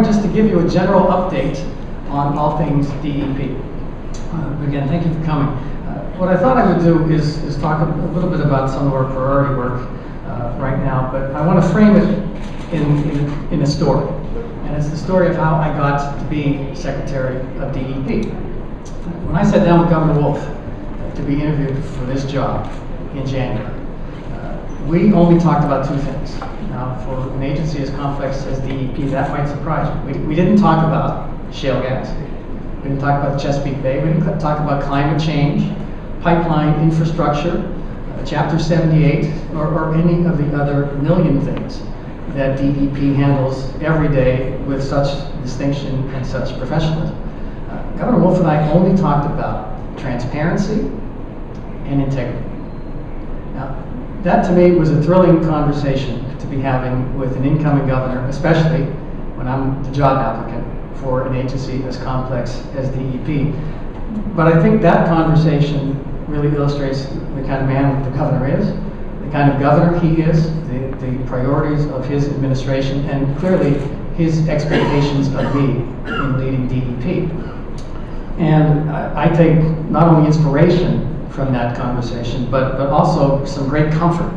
morning just to give you a general update on all things DEP. Again, thank you for coming. What I thought I would do is talk a little bit about some of our priority work right now, but I want to frame it in a story. And it's the story of how I got to be Secretary of DEP. When I sat down with Governor Wolf to be interviewed for this job in January, we only talked about two things. Now, for an agency as complex as DEP, that might surprise you. We didn't talk about shale gas. We didn't talk about the Chesapeake Bay. We didn't talk about climate change, pipeline infrastructure, Chapter 78, or any of the other million things that DEP handles every day with such distinction and such professionalism. Governor Wolf and I only talked about transparency and integrity. Now, that to me was a thrilling conversation to be having with an incoming governor, especially when I'm the job applicant for an agency as complex as DEP. But I think that conversation really illustrates the kind of man the governor is, the kind of governor he is, the priorities of his administration, and clearly his expectations of me in leading DEP. And I take not only inspiration from that conversation, but also some great comfort,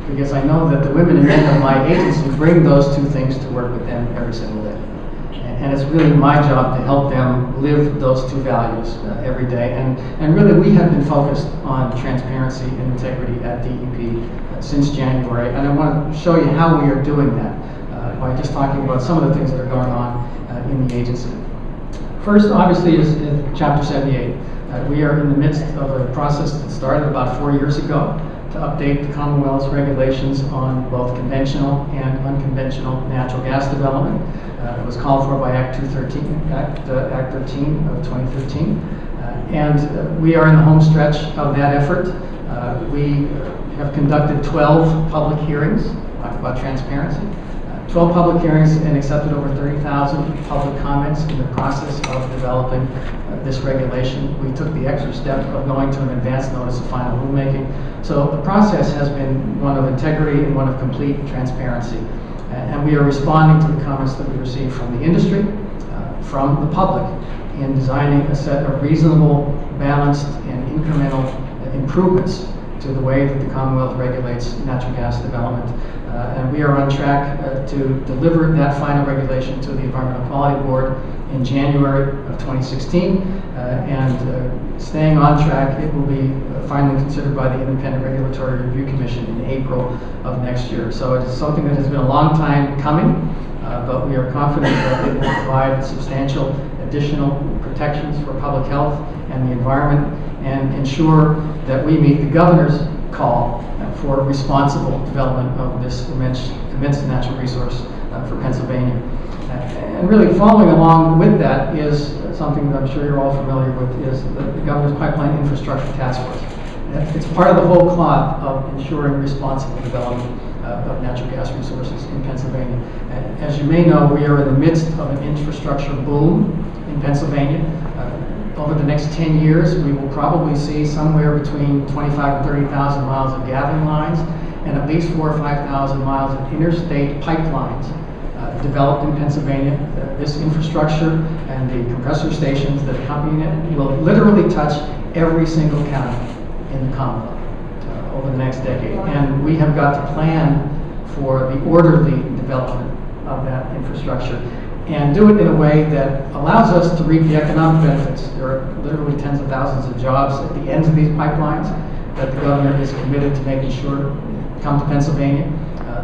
because I know that the women and men of my agency bring those two things to work with them every single day. And it's really my job to help them live those two values every day. And really, we have been focused on transparency and integrity at DEP since January. And I want to show you how we are doing that by just talking about some of the things that are going on in the agency. First, obviously, is Chapter 78. We are in the midst of a process that started about 4 years ago to update the Commonwealth's regulations on both conventional and unconventional natural gas development. It was called for by Act 213, Act 13 of 2015. And we are in the home stretch of that effort. We have conducted 12 public hearings, talked about transparency. 12 public hearings and accepted over 30,000 public comments in the process of developing this regulation. We took the extra step of going to an advance notice of final rulemaking. So the process has been one of integrity and one of complete transparency. And we are responding to the comments that we received from the industry, from the public, in designing a set of reasonable, balanced, and incremental improvements to the way that the Commonwealth regulates natural gas development. And we are on track to deliver that final regulation to the Environmental Quality Board in January of 2016. And staying on track, it will be finally considered by the Independent Regulatory Review Commission in April of next year. So it is something that has been a long time coming, but we are confident that it will provide substantial additional protections for public health and the environment, and ensure that we meet the governor's call for responsible development of this immense natural resource for Pennsylvania. And really following along with that is something that I'm sure you're all familiar with, is the governor's Pipeline Infrastructure Task Force. It's part of the whole cloth of ensuring responsible development of natural gas resources in Pennsylvania. And as you may know, we are in the midst of an infrastructure boom in Pennsylvania. Over the next 10 years, we will probably see somewhere between 25 and 30,000 miles of gathering lines and at least 4,000 or 5,000 miles of interstate pipelines developed in Pennsylvania. This infrastructure and the compressor stations that accompany it will literally touch every single county in the Commonwealth over the next decade. And we have got to plan for the orderly development of that infrastructure and do it in a way that allows us to reap the economic benefits. There are literally tens of thousands of jobs at the ends of these pipelines that the governor is committed to making sure come to Pennsylvania.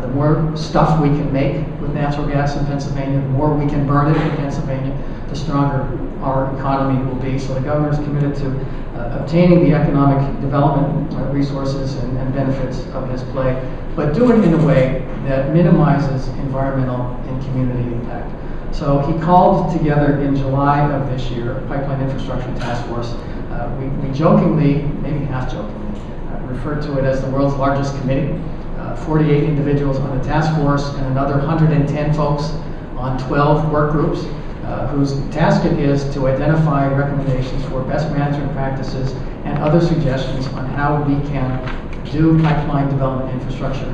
The more stuff we can make with natural gas in Pennsylvania, the more we can burn it in Pennsylvania, the stronger our economy will be. So the governor is committed to obtaining the economic development resources and benefits of this play, but do it in a way that minimizes environmental and community impact. So he called together in July of this year a Pipeline Infrastructure Task Force. We jokingly, maybe half jokingly, referred to it as the world's largest committee. 48 individuals on the task force and another 110 folks on 12 work groups whose task it is to identify recommendations for best management practices and other suggestions on how we can do pipeline development infrastructure,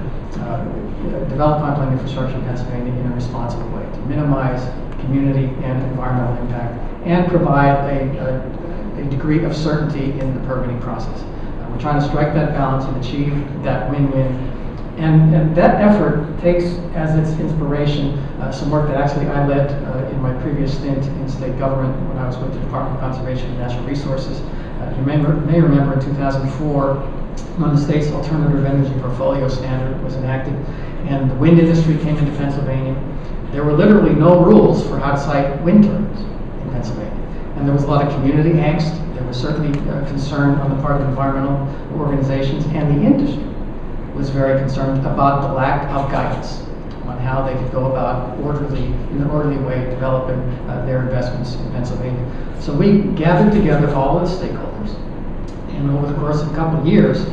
develop pipeline infrastructure in Pennsylvania in a responsible way to minimize community and environmental impact, and provide a degree of certainty in the permitting process. We're trying to strike that balance and achieve that win-win. And that effort takes as its inspiration some work that actually I led in my previous stint in state government when I was with the Department of Conservation and Natural Resources. You may remember in 2004 when the state's alternative energy portfolio standard was enacted and the wind industry came into Pennsylvania. There were literally no rules for how to site wind turbines in Pennsylvania. And there was a lot of community angst. There was certainly concern on the part of environmental organizations, and the industry was very concerned about the lack of guidance on how they could go about in an orderly way developing their investments in Pennsylvania. So we gathered together all of the stakeholders, and over the course of a couple of years,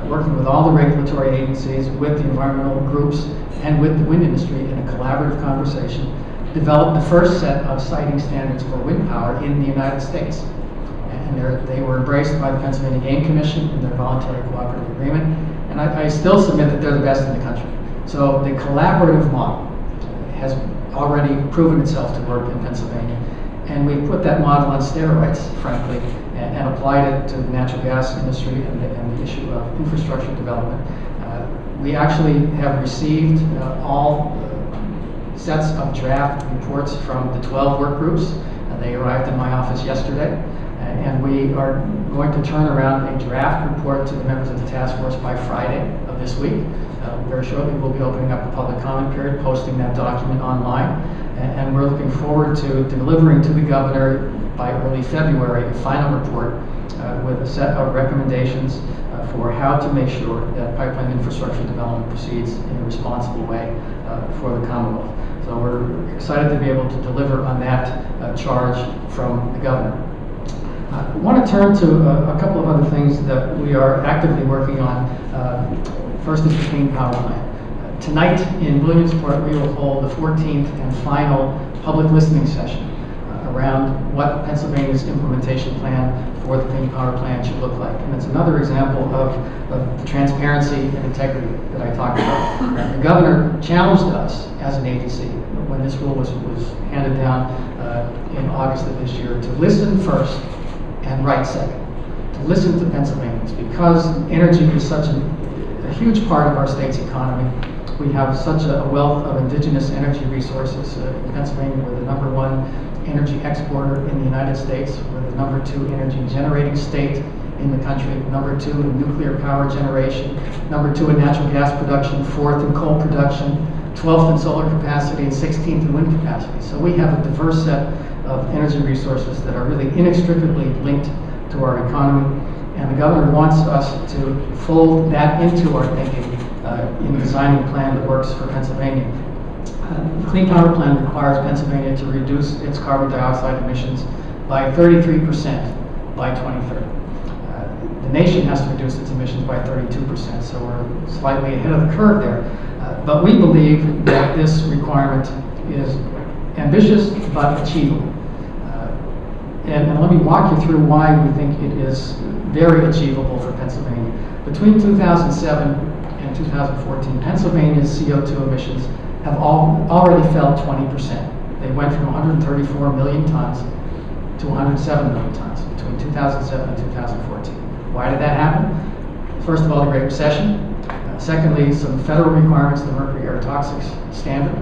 working with all the regulatory agencies, with the environmental groups, and with the wind industry in a collaborative conversation, developed the first set of siting standards for wind power in the United States. And they were embraced by the Pennsylvania Game Commission in their voluntary cooperative agreement. And I still submit that they're the best in the country. So the collaborative model has already proven itself to work in Pennsylvania. And we put that model on steroids, frankly, and applied it to the natural gas industry and the issue of infrastructure development. We actually have received all sets of draft reports from the 12 work groups. They arrived in my office yesterday. And we are going to turn around a draft report to the members of the task force by Friday of this week. Very shortly we'll be opening up a public comment period, posting that document online. And we're looking forward to delivering to the governor by early February a final report with a set of recommendations for how to make sure that pipeline infrastructure development proceeds in a responsible way for the Commonwealth. So we're excited to be able to deliver on that charge from the governor. I want to turn to a couple of other things that we are actively working on. First is the Clean Power Plan. Tonight in Williamsport, we will hold the 14th and final public listening session around what Pennsylvania's implementation plan for the Clean Power Plan should look like. And it's another example of the transparency and integrity that I talked about. The governor challenged us as an agency when this rule was handed down in August of this year to listen first and write second, to listen to Pennsylvanians, because energy is such a huge part of our state's economy. We have such a wealth of indigenous energy resources. In Pennsylvania, we're the #1 energy exporter in the United States. We're the #2 energy generating state in the country, #2 in nuclear power generation, #2 in natural gas production, 4th in coal production, 12th in solar capacity, and 16th in wind capacity. So we have a diverse set of energy resources that are really inextricably linked to our economy, and the governor wants us to fold that into our thinking in designing a plan that works for Pennsylvania. The Clean Power Plan requires Pennsylvania to reduce its carbon dioxide emissions by 33% by 2030. The nation has to reduce its emissions by 32%, so we're slightly ahead of the curve there. But we believe that this requirement is ambitious but achievable. And let me walk you through why we think it is very achievable for Pennsylvania. Between 2007 and 2014, Pennsylvania's CO2 emissions have already fell 20%. They went from 134 million tons to 107 million tons between 2007 and 2014. Why did that happen? First of all, the Great Recession. Secondly, some federal requirements, the mercury air toxics standard,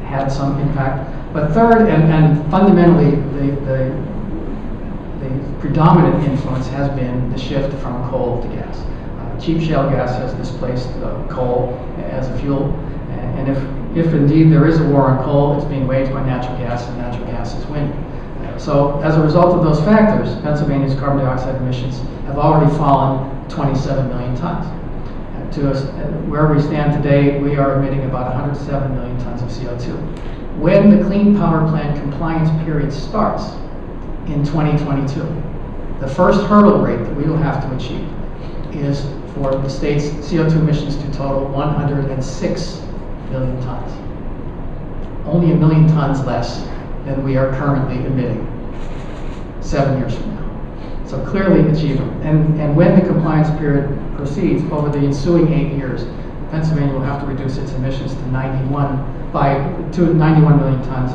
had some impact. But third, and fundamentally, the predominant influence has been the shift from coal to gas. Cheap shale gas has displaced coal as a fuel, and if indeed there is a war on coal, it's being waged by natural gas, and natural gas is winning. So as a result of those factors, Pennsylvania's carbon dioxide emissions have already fallen 27 million tons. To us, where we stand today, we are emitting about 107 million tons of CO2. When the Clean Power Plan compliance period starts in 2022, the first hurdle rate that we will have to achieve is for the state's CO2 emissions to total 106 million tons. Only 1 million tons less than we are currently emitting 7 years from now. So clearly achievable. And when the compliance period proceeds over the ensuing 8 years, Pennsylvania will have to reduce its emissions to 91 million tons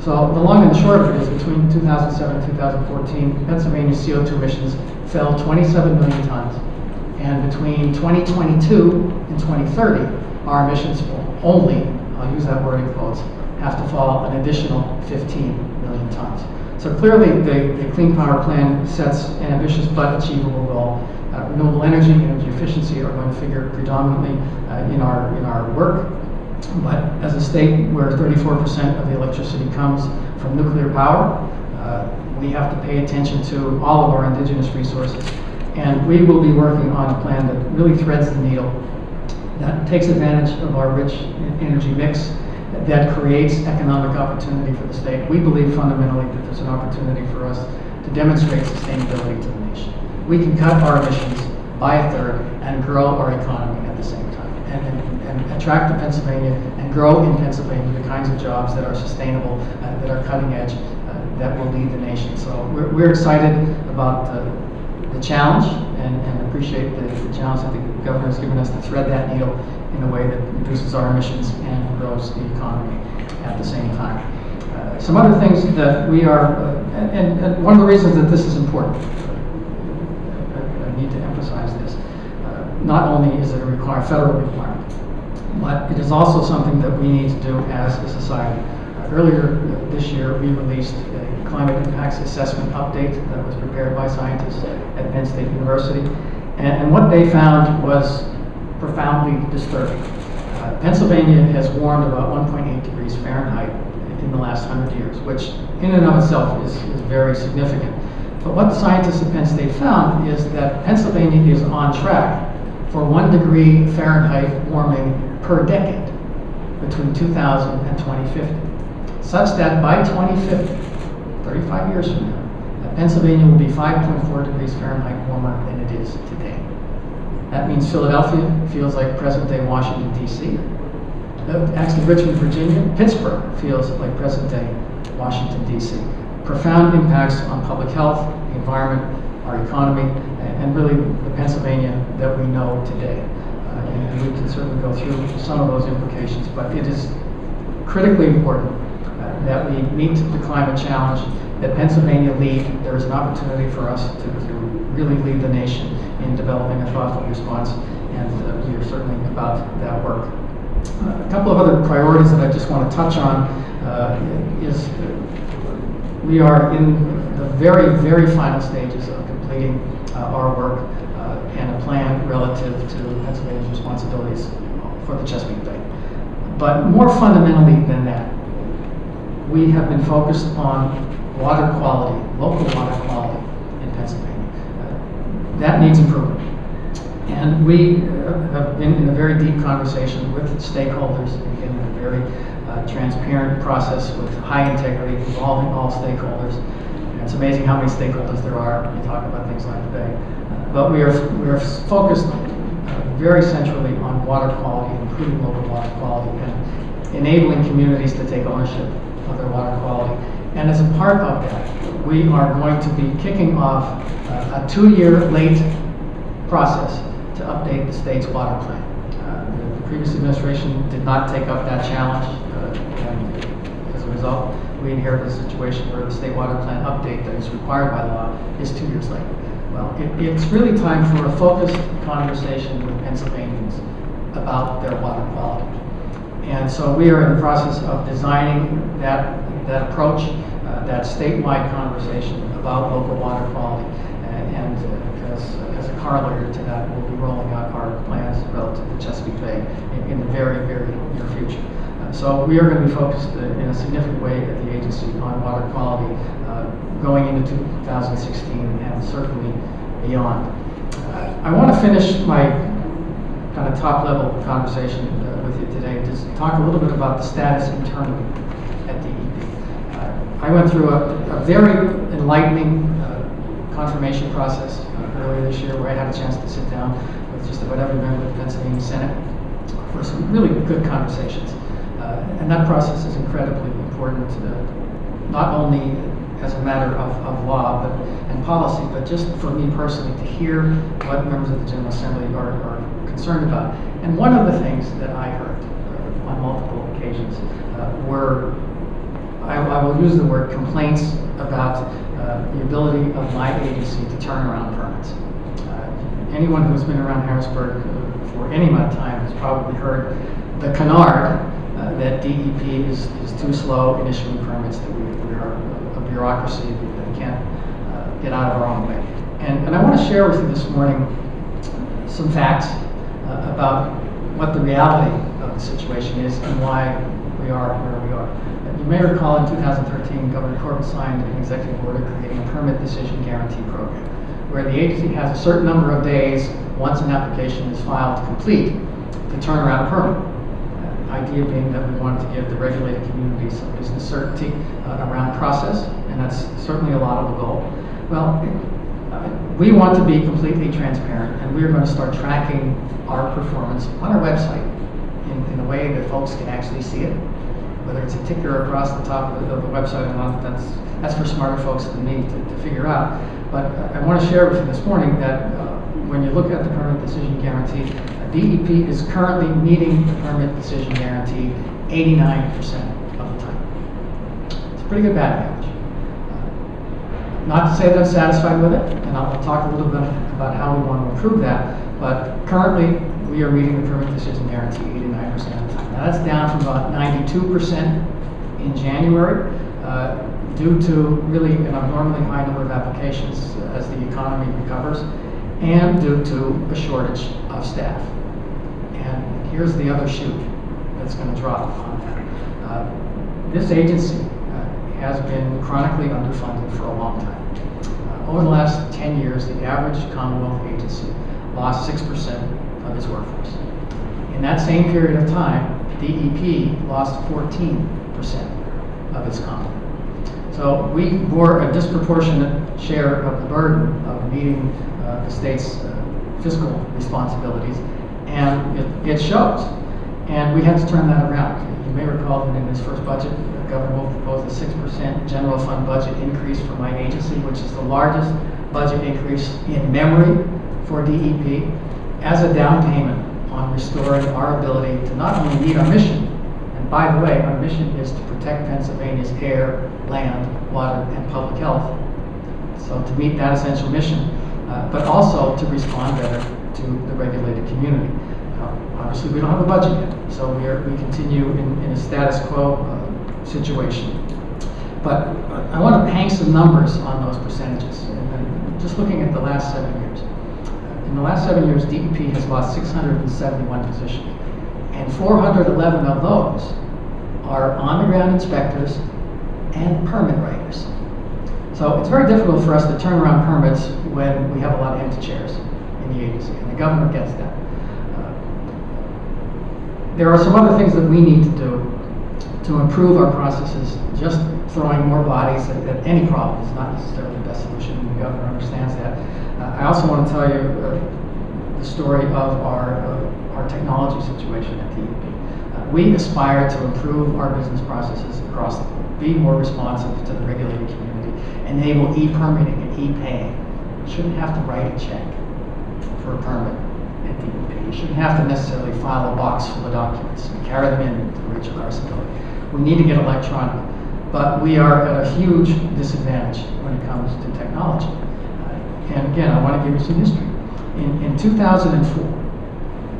So the long and the short of it is between 2007 and 2014, Pennsylvania's CO2 emissions fell 27 million tons. And between 2022 and 2030, our emissions will only, I'll use that word in quotes, have to fall an additional 15 million tons. So clearly the Clean Power Plan sets an ambitious but achievable goal. Renewable energy and energy efficiency are going to figure predominantly in our work. But as a state where 34% of the electricity comes from nuclear power, we have to pay attention to all of our indigenous resources. And we will be working on a plan that really threads the needle, that takes advantage of our rich energy mix, that creates economic opportunity for the state. We believe fundamentally that there's an opportunity for us to demonstrate sustainability to the nation. We can cut our emissions by a third and grow our economy at the same time, and attract to Pennsylvania and grow in Pennsylvania the kinds of jobs that are sustainable, that are cutting edge, that will lead the nation. So we're excited about the challenge and appreciate the challenge that the governor has given us to thread that needle in a way that reduces our emissions and grows the economy at the same time. Some other things that we are, and one of the reasons that this is important, I need to emphasize this, not only is it a federal requirement, but it is also something that we need to do as a society. Earlier this year, we released a climate impacts assessment update that was prepared by scientists at Penn State University, and what they found was profoundly disturbing. Pennsylvania has warmed about 1.8 degrees Fahrenheit in the last 100 years, which in and of itself is very significant. But what the scientists at Penn State found is that Pennsylvania is on track for 1 degree Fahrenheit warming per decade between 2000 and 2050, such that by 2050, 35 years from now, Pennsylvania will be 5.4 degrees Fahrenheit warmer than it is today. That means Philadelphia feels like present-day Washington, D.C. Actually, Richmond, Virginia, Pittsburgh feels like present-day Washington, D.C. Profound impacts on public health, the environment, our economy, and really the Pennsylvania that we know today. And we can certainly go through some of those implications, but it is critically important that we meet the climate challenge, that Pennsylvania lead. There is an opportunity for us to really lead the nation in developing a thoughtful response, and we are certainly about that work. A couple of other priorities that I just want to touch on is we are in the very, very final stages of completing our work and a plan relative to Pennsylvania's responsibilities for the Chesapeake Bay. But more fundamentally than that, we have been focused on water quality, local water quality in Pennsylvania. That needs improvement. And we have been in a very deep conversation with stakeholders, again, in a very transparent process with high integrity, involving all stakeholders. And it's amazing how many stakeholders there are when you talk about things like the Bay. But we are focused very centrally on water quality, improving local water quality, and enabling communities to take ownership of their water quality. And as a part of that, we are going to be kicking off a 2-year late process to update the state's water plan. The previous administration did not take up that challenge, and as a result, we inherited a situation where the state water plan update that is required by law is 2 years late. Well, it's really time for a focused conversation with Pennsylvanians about their water quality. And so we are in the process of designing that approach, that statewide conversation about local water quality. And as a corollary to that, we'll be rolling out our plans relative to Chesapeake Bay in the very, very near future. So we are going to be focused in a significant way at the agency on water quality going into 2016 and certainly beyond. I want to finish my kind of top-level conversation with you today, just talk a little bit about the status internally at DEP. I went through a very enlightening confirmation process earlier this year where I had a chance to sit down with just about every member of the Pennsylvania Senate for some really good conversations. And that process is incredibly important, not only as a matter of law and policy, but just for me personally to hear what members of the General Assembly are concerned about. And one of the things that I heard on multiple occasions were I will use the word complaints about the ability of my agency to turn around permits. Anyone who's been around Harrisburg for any amount of time has probably heard the canard that DEP is too slow in issuing permits, that we are a bureaucracy that can't get out of our own way. And I want to share with you this morning some facts about what the reality of the situation is and why we are where we are. You may recall in 2013, Governor Corbett signed an executive order creating a permit decision guarantee program, where the agency has a certain number of days once an application is filed to complete to turn around a permit. Idea being that we wanted to give the regulated community some business certainty around the process, and that's certainly a laudable goal. Well, we want to be completely transparent, and we're going to start tracking our performance on our website in a way that folks can actually see it. Whether it's a ticker across the top of the website or not, that's for smarter folks than me to figure out. But I want to share with you this morning that when you look at the permit decision guarantee, DEP is currently meeting the permit decision guarantee 89% of the time. It's a pretty good batting average. Not to say that I'm satisfied with it, and I'll talk a little bit about how we want to improve that, but currently we are meeting the permit decision guarantee 89% of the time. Now that's down from about 92% in January due to really an abnormally high number of applications as the economy recovers, and due to a shortage of staff. And here's the other shoe that's going to drop on that. This agency has been chronically underfunded for a long time. Over the last 10 years, the average Commonwealth agency lost 6% of its workforce. In that same period of time, DEP lost 14% of its complement. So we bore a disproportionate share of the burden of meeting the state's fiscal responsibilities, and it shows. And we had to turn that around. You may recall that in his first budget, the governor will propose a 6% general fund budget increase for my agency, which is the largest budget increase in memory for DEP, as a down payment on restoring our ability to not only meet our mission, and by the way, our mission is to protect Pennsylvania's air, land, water, and public health. So to meet that essential mission, but also to respond better to the regulated community. Obviously, we don't have a budget yet, so we continue in a status quo situation. But I want to hang some numbers on those percentages. And just looking at the last 7 years. In the last 7 years, DEP has lost 671 positions, and 411 of those are on-the-ground inspectors and permit writers. So it's very difficult for us to turn around permits when we have a lot of empty chairs in the agency, and the governor gets that. There are some other things that we need to do to improve our processes. Just throwing more bodies at any problem is not necessarily the best solution, and the governor understands that. I also want to tell you the story of our technology situation at DEP. We aspire to improve our business processes across the board, be more responsive to the regulated community, enable e-permitting and e-paying. You shouldn't have to write a check for a permit at DEP. You shouldn't have to necessarily file a box full of documents and carry them in to reach a Carson building. We need to get electronic, but we are at a huge disadvantage when it comes to technology. And again, I want to give you some history. In 2004,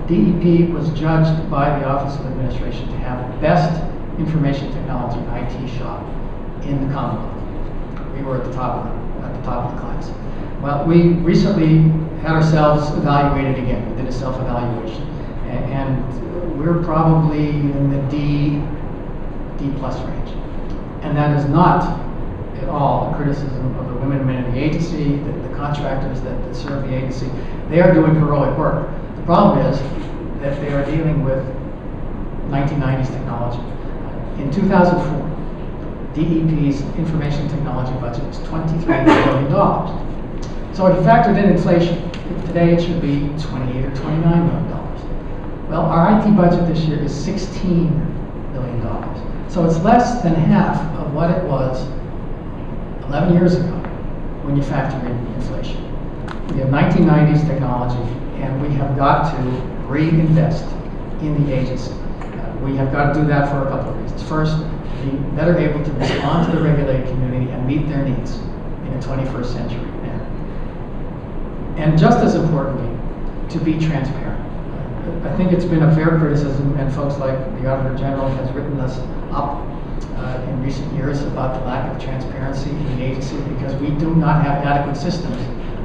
DEP was judged by the Office of Administration to have the best information technology IT shop in the Commonwealth. We were at the top of the class. Well, we recently had ourselves evaluated again. We did a self-evaluation, and we're probably in the D+ range. And that is not at all a criticism of the women and men in the agency, the contractors that serve the agency. They are doing heroic work. The problem is that they are dealing with 1990s technology. In 2004, DEP's information technology budget was $23 billion. So if you factored in inflation, today it should be $28 or $29 million. Well, our IT budget this year is $16 billion. So it's less than half of what it was 11 years ago when you factor in inflation. We have 1990s technology, and we have got to reinvest in the agency. We have got to do that for a couple of reasons. First, be better able to respond to the regulated community and meet their needs in a 21st century manner. And just as importantly, to be transparent. I think it's been a fair criticism, and folks like the Auditor General has written us up in recent years about the lack of transparency in the agency because we do not have adequate systems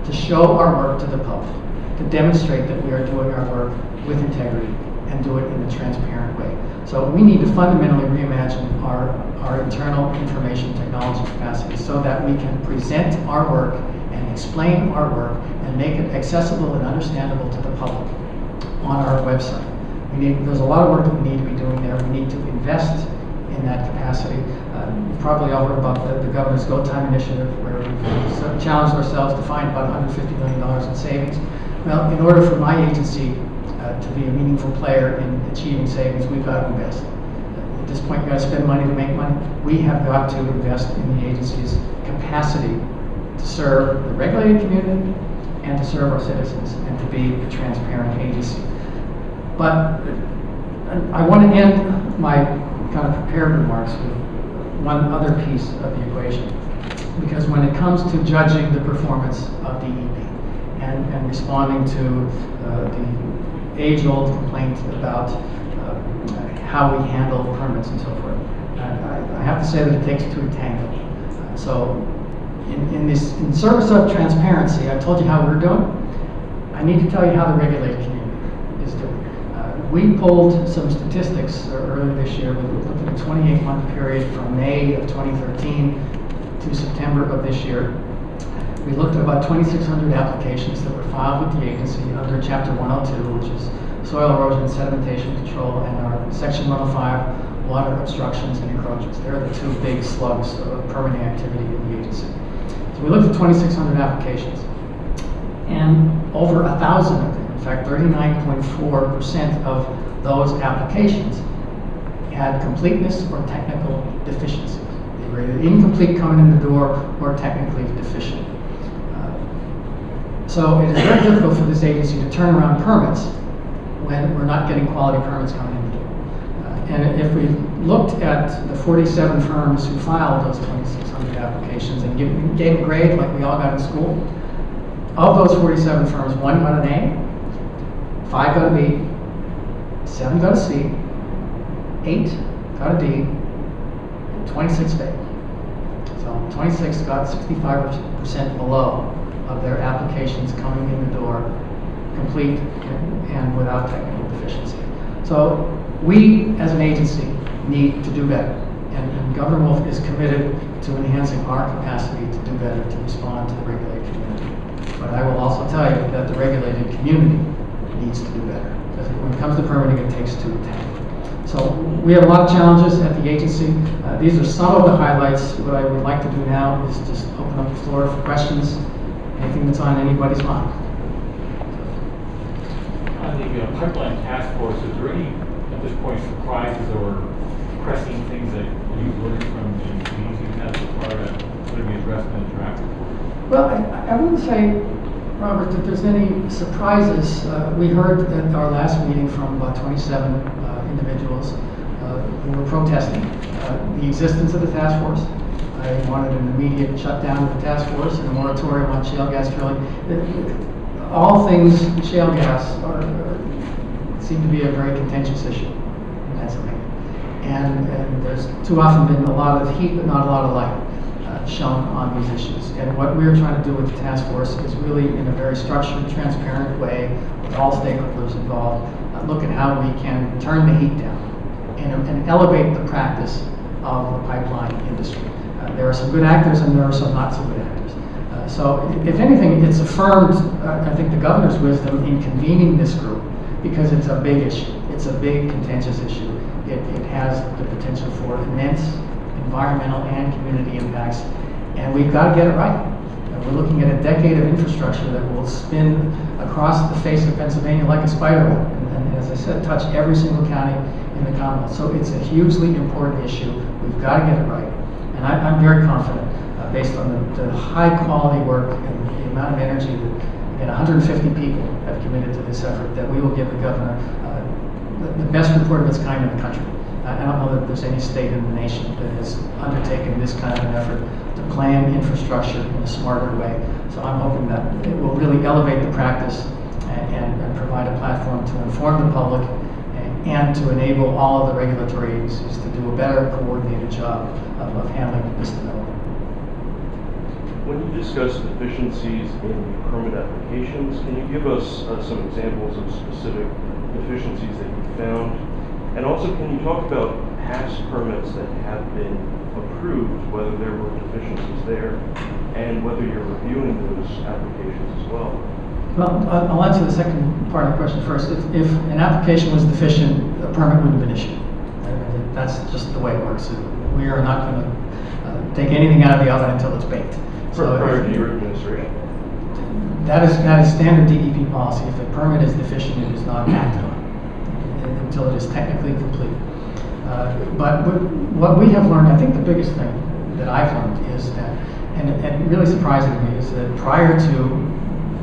to show our work to the public, to demonstrate that we are doing our work with integrity and do it in a transparent way. So we need to fundamentally reimagine our internal information technology capacity so that we can present our work and explain our work and make it accessible and understandable to the public on our website. There's a lot of work that we need to be doing there. We need to invest in that capacity. You've probably all heard about the Governor's Go Time initiative, where we've challenged ourselves to find about $150 million in savings. Well, in order for my agency to be a meaningful player in achieving savings, we've got to invest. At this point, you've got to spend money to make money. We have got to invest in the agency's capacity to serve the regulated community and to serve our citizens and to be a transparent agency. But I want to end my kind of prepared remarks with one other piece of the equation. Because when it comes to judging the performance of DEP and responding to the age-old complaint about how we handle permits and so forth, I have to say that it takes two to tango. So in service of transparency, I told you how we're doing. I need to tell you how the regulated community is doing. We pulled some statistics earlier this year. We looked at a 28-month period from May of 2013 to September of this year. We looked at about 2,600 applications that were filed with the agency under Chapter 102, which is soil erosion and sedimentation control, and our Section 105, water obstructions and encroachments. They're the two big slugs of permitting activity in the agency. So we looked at 2,600 applications, and over 1,000 of them, in fact 39.4% of those applications had completeness or technical deficiencies. They were either incomplete coming in the door or technically deficient. So it is very difficult for this agency to turn around permits when we're not getting quality permits coming in the door. And if we looked at the 47 firms who filed those 2,600 applications and gave a grade like we all got in school, of those 47 firms, 1 got an A, 5 got a B, 7 got a C, 8 got a D, and 26 failed. So 26 got 65% below of their applications coming in the door, complete and without technical deficiency. So we, as an agency, need to do better. And Governor Wolf is committed to enhancing our capacity to do better, to respond to the regulated community. But I will also tell you that the regulated community needs to do better. Because when it comes to permitting, it takes two to tango. So we have a lot of challenges at the agency. These are some of the highlights. What I would like to do now is just open up the floor for questions. Anything that's on anybody's mind. On the pipeline task force, is there any, at this point, surprises or pressing things that you've learned from the meetings you've had so far that are going to be addressed in the draft report? Well, I wouldn't say, Robert, that there's any surprises. We heard at our last meeting from about 27 individuals who were protesting the existence of the task force. I wanted an immediate shutdown of the task force and a moratorium on shale gas drilling. All things shale gas seem to be a very contentious issue in Pennsylvania. And there's too often been a lot of heat but not a lot of light shown on these issues. And what we're trying to do with the task force is really, in a very structured, transparent way, with all stakeholders involved, look at how we can turn the heat down and elevate the practice of the pipeline industry. There are some good actors and there are some not so good actors. So if anything, it's affirmed, I think, the governor's wisdom in convening this group because it's a big issue. It's a big contentious issue. It has the potential for immense environmental and community impacts, and we've got to get it right. We're looking at a decade of infrastructure that will spin across the face of Pennsylvania like a spider web, and as I said, touch every single county in the Commonwealth. So it's a hugely important issue. We've got to get it right. And I'm very confident, based on the high quality work and the amount of energy that 150 people have committed to this effort, that we will give the governor the best report of its kind in the country. I don't know that there's any state in the nation that has undertaken this kind of an effort to plan infrastructure in a smarter way. So I'm hoping that it will really elevate the practice and provide a platform to inform the public and to enable all of the regulatory agencies to do a better coordinated job of handling this development. When you discuss deficiencies in permit applications, can you give us some examples of specific deficiencies that you found? And also, can you talk about past permits that have been approved, whether there were deficiencies there, and whether you're reviewing those applications as well? Well, I'll answer the second part of the question first. If an application was deficient, a permit wouldn't have been issued. That's just the way it works. We are not going to take anything out of the oven until it's baked. So prior to your administration? That is standard DEP policy. If a permit is deficient, it is not acted on until it is technically complete. But what we have learned, I think the biggest thing that I've learned is that, and really surprising to me, is that prior to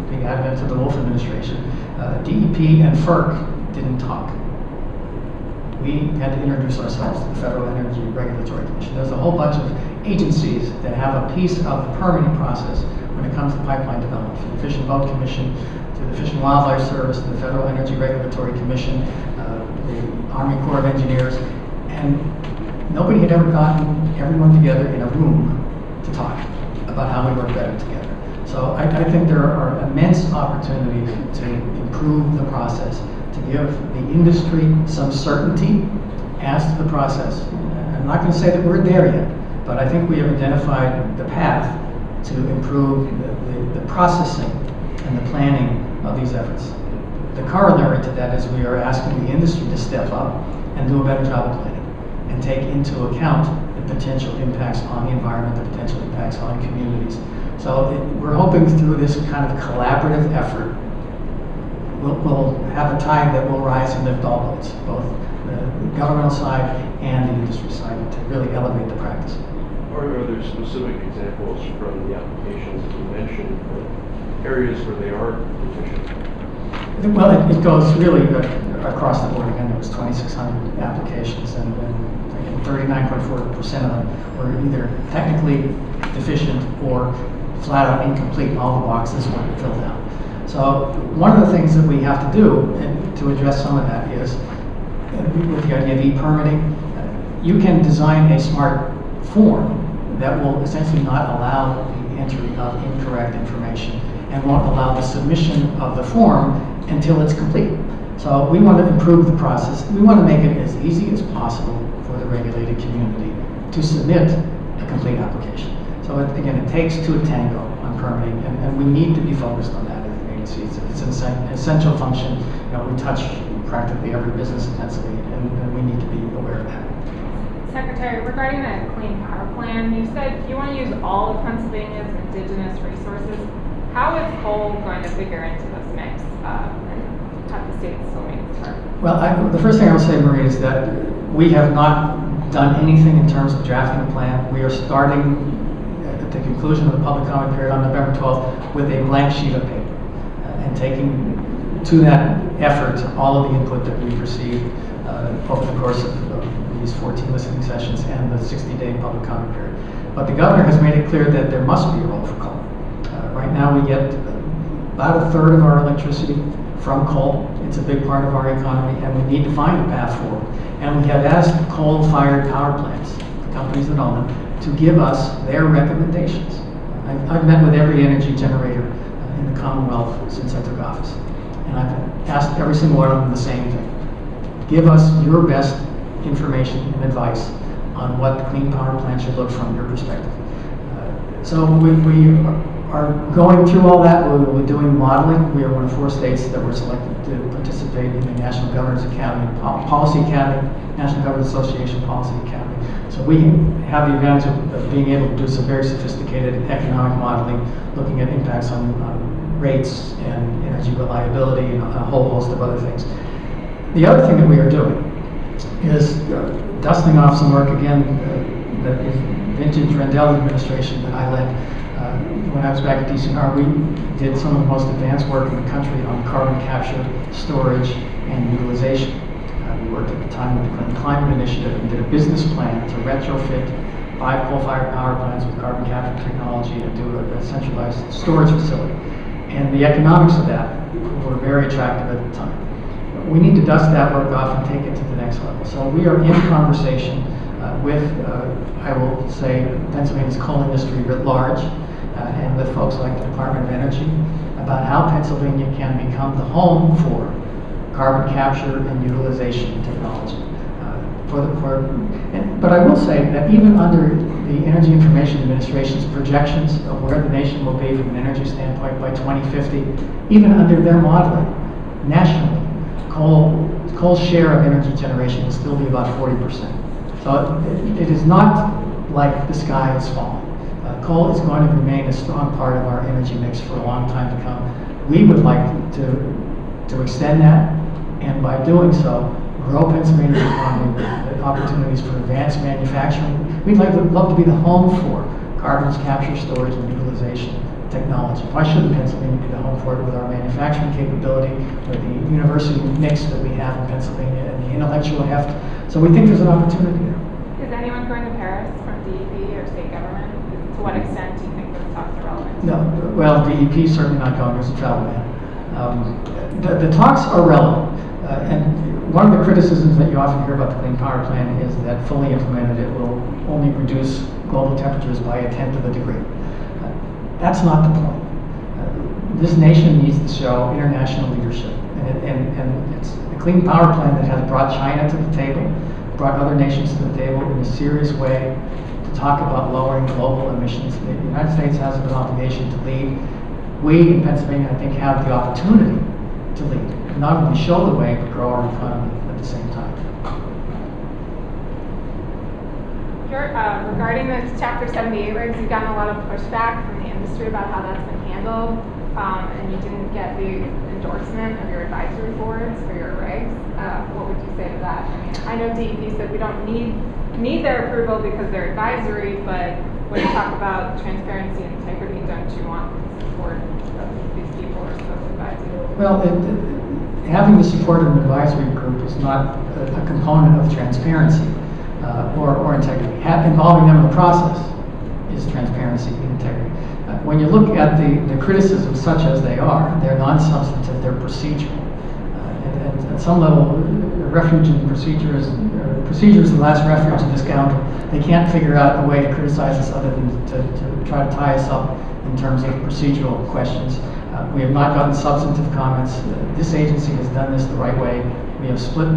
the advent of the Wolf administration, DEP and FERC didn't talk. We had to introduce ourselves to the Federal Energy Regulatory Commission. There's a whole bunch of agencies that have a piece of the permitting process when it comes to pipeline development, from the Fish and Boat Commission to the Fish and Wildlife Service to the Federal Energy Regulatory Commission, the Army Corps of Engineers, and nobody had ever gotten everyone together in a room to talk about how we work better together. So I think there are immense opportunities to improve the process, to give the industry some certainty as to the process. I'm not going to say that we're there yet, but I think we have identified the path to improve the processing and the planning of these efforts. The corollary to that is we are asking the industry to step up and do a better job of planning and take into account the potential impacts on the environment, the potential impacts on communities. So we're hoping through this kind of collaborative effort, we'll have a tide that will rise and lift all boats, both the governmental side and the industry side, to really elevate the practice. Are there specific examples from the applications that you mentioned of areas where they are deficient? Well, it goes really across the board. Again, there was 2,600 applications, and 39.4% of them were either technically deficient or flat out incomplete. All the boxes weren't filled out. So one of the things that we have to do to address some of that is, with the idea of e-permitting, you can design a smart form that will essentially not allow the entry of incorrect information and won't allow the submission of the form until it's complete. So we want to improve the process. We want to make it as easy as possible for the regulated community to submit a complete application. So again, it takes two to tango on permitting, and we need to be focused on that as an agency. It's an essential function. We touch practically every business in Pennsylvania, and we need to be aware of that. Secretary, regarding the Clean Power Plan, you said you want to use all of Pennsylvania's indigenous resources. How is coal going to figure into this mix, and have the state still make its part? Well, the first thing I will say, Marie, is that we have not done anything in terms of drafting a plan. We are starting at the conclusion of the public comment period on November 12th with a blank sheet of paper and taking to that effort all of the input that we've received over the course of these 14 listening sessions and the 60-day public comment period. But the governor has made it clear that there must be a role for coal. Right now we get about a third of our electricity from coal. It's a big part of our economy, and we need to find a path forward. And we have asked coal-fired power plants, the companies that own them, to give us their recommendations. I've met with every energy generator in the Commonwealth since I took office. And I've asked every single one of them the same thing. Give us your best information and advice on what the clean power plant should look from your perspective. So we are going through all that. We're doing modeling. We are one of 4 states that were selected to participate in the National Governors Academy, Policy Academy, National Governors Association Policy Academy. So we have the advantage of being able to do some very sophisticated economic modeling, looking at impacts on rates and energy reliability and a whole host of other things. The other thing that we are doing is dusting off some work again that is vintage Rendell administration that I led. When I was back at DCNR, we did some of the most advanced work in the country on carbon capture, storage, and utilization. We worked at the time with the Clean Climate Initiative and did a business plan to retrofit 5 coal-fired power plants with carbon capture technology and do a centralized storage facility. And the economics of that were very attractive at the time. We need to dust that work off and take it to the next level. So we are in conversation with, I will say, Pennsylvania's coal industry writ large, and with folks like the Department of Energy, about how Pennsylvania can become the home for carbon capture and utilization technology. But I will say that even under the Energy Information Administration's projections of where the nation will be from an energy standpoint by 2050, even under their modeling, nationally, coal's share of energy generation will still be about 40%. So it is not like the sky is falling. Coal is going to remain a strong part of our energy mix for a long time to come. We would like to extend that, and by doing so, grow Pennsylvania's economy with opportunities for advanced manufacturing. We'd love to be the home for carbon capture, storage, and utilization technology. Why shouldn't Pennsylvania be the home for it with our manufacturing capability, with the university mix that we have in Pennsylvania, and the intellectual heft? So we think there's an opportunity there. Is anyone going to Paris from DEP or state government? To what extent do you think those talks are relevant? No, well, DEP is certainly not going. There's a travel ban. The talks are relevant, and one of the criticisms that you often hear about the Clean Power Plan is that fully implemented it will only reduce global temperatures by 1/10 of a degree. That's not the point. This nation needs to show international leadership, and it's the Clean Power Plan that has brought China to the table, brought other nations to the table in a serious way to talk about lowering global emissions. The United States has an obligation to lead. We in Pennsylvania, I think, have the opportunity to lead, not only show the way, but grow our economy at the same time. Regarding the Chapter 78 regs, you've gotten a lot of pushback from the industry about how that's been handled, and you didn't get the endorsement of your advisory boards for your regs. What would you say to that? I mean, I know DEP said we don't need their approval because they're advisory, but when you talk about transparency and integrity, don't you want the support of these people who are supposed to advise you? Well, having the support of an advisory group is not a component of transparency or integrity. Involving them in the process is transparency and integrity. When you look at the criticisms such as they are, they're non-substantive, they're procedural. And at some level, refuge and procedures is the last refuge in this country. They can't figure out a way to criticize us other than to try to tie us up in terms of procedural questions. We have not gotten substantive comments. This agency has done this the right way. We have split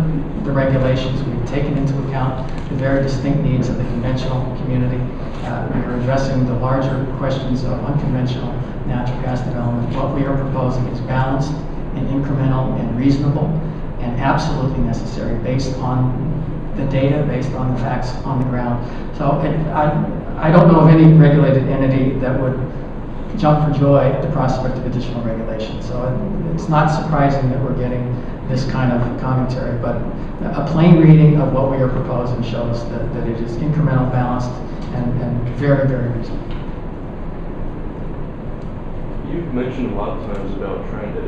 the regulations. We've taken into account the very distinct needs of the conventional community. We are addressing the larger questions of unconventional natural gas development. What we are proposing is balanced and incremental and reasonable and absolutely necessary based on the data, based on the facts on the ground. So I don't know of any regulated entity that would jump for joy at the prospect of additional regulation. So it's not surprising that we're getting this kind of commentary, but a plain reading of what we are proposing shows that it is incremental, balanced, and very, very reasonable. You've mentioned a lot of times about trying to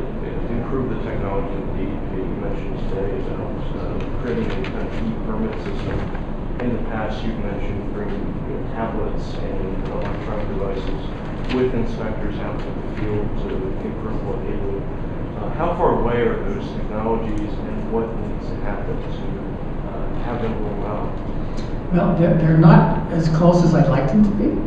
improve the technology in the DEP. You mentioned today about creating a kind of e-permit system. In the past, you've mentioned bringing tablets and electronic devices with inspectors out to the field to improve what they do. How far away are those technologies, and what needs to happen to have them roll out? Well, they're not as close as I'd like them to be.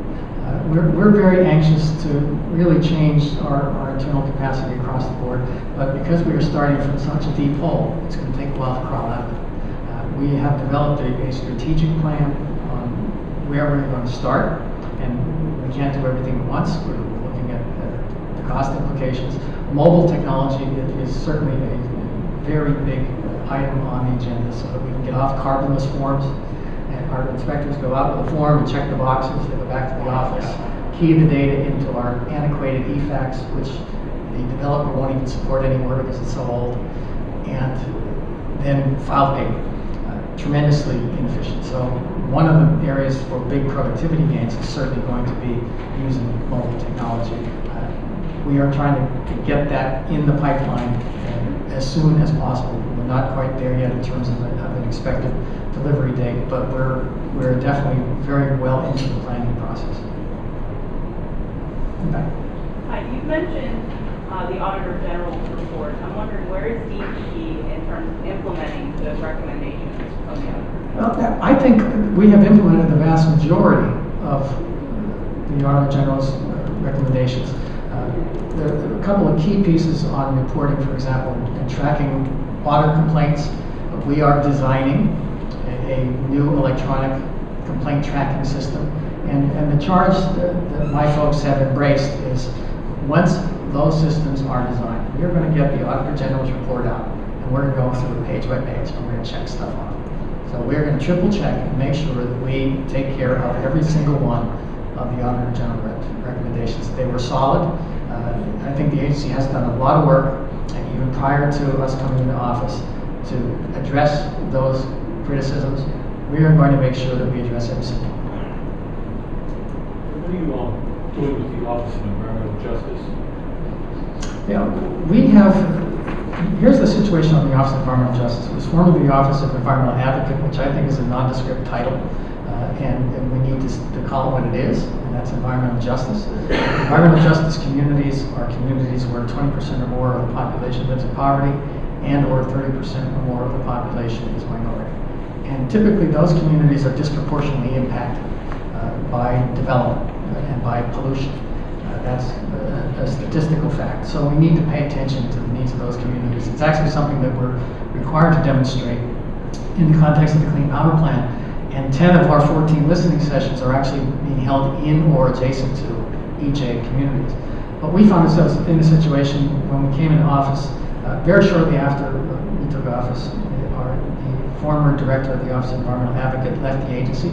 We're very anxious to really change our internal capacity across the board, but because we are starting from such a deep hole, it's going to take a while to crawl out of it. We have developed a strategic plan on where we're going to start, and we can't do everything at once. We're looking at the cost implications. Mobile technology is certainly a very big item on the agenda so that we can get off carbonless forms. And our inspectors go out with a form and check the boxes, they go back to the office, key the data into our antiquated e-fax, which the developer won't even support anymore because it's so old, and then file paper. Tremendously inefficient. So one of the areas for big productivity gains is certainly going to be using mobile technology. We are trying to get that in the pipeline as soon as possible. We're not quite there yet in terms of an expected delivery date, but we're definitely very well into the planning process. Okay. Hi, you mentioned the Auditor General's report. I'm wondering, where is DEP in terms of implementing those recommendations from the Auditor? Well, I think we have implemented the vast majority of the Auditor General's recommendations. There are a couple of key pieces on reporting, for example, and tracking water complaints. We are designing a new electronic complaint tracking system. And the charge that my folks have embraced is once those systems are designed, we are going to get the Auditor General's report out, and we're going to go through it page by page, and we're going to check stuff off. So we're going to triple check and make sure that we take care of every single one of the Auditor General recommendations. They were solid. I think the agency has done a lot of work, and even prior to us coming into office, to address those criticisms. We are going to make sure that we address every single one. What are you all doing with the Office of Environmental Justice? Yeah, we have, here's the situation on the Office of Environmental Justice. It was formerly the Office of Environmental Advocate, which I think is a nondescript title, and we need to call it what it is, and that's environmental justice. Environmental justice communities are communities where 20% or more of the population lives in poverty, and or 30% or more of the population is minority. And typically those communities are disproportionately impacted by development and by pollution. That's a statistical fact. So we need to pay attention to the needs of those communities. It's actually something that we're required to demonstrate in the context of the Clean Power Plan. And 10 of our 14 listening sessions are actually being held in or adjacent to EJ communities. But we found ourselves in a situation when we came into office, very shortly after we took office, the former director of the Office of Environmental Advocate left the agency,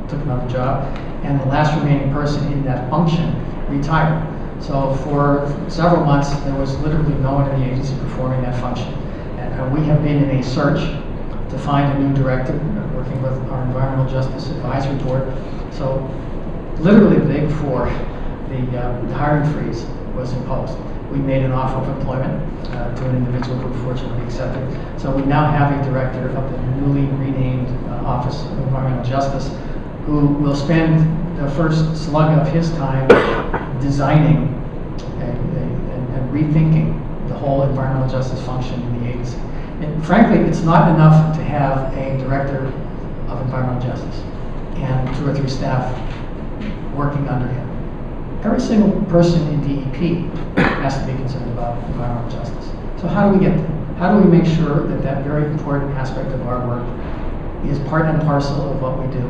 took another job, and the last remaining person in that function retired. So for several months, there was literally no one in the agency performing that function. And we have been in a search to find a new director, working with our Environmental Justice Advisory Board. So literally the day before the hiring freeze was imposed, we made an offer of employment to an individual who fortunately accepted. So we now have a director of the newly renamed Office of Environmental Justice who will spend the first slug of his time designing and rethinking the whole environmental justice function in the agency. And frankly, it's not enough to have a director of environmental justice and 2 or 3 staff working under him. Every single person in DEP has to be concerned about environmental justice. So how do we get there? How do we make sure that that very important aspect of our work is part and parcel of what we do?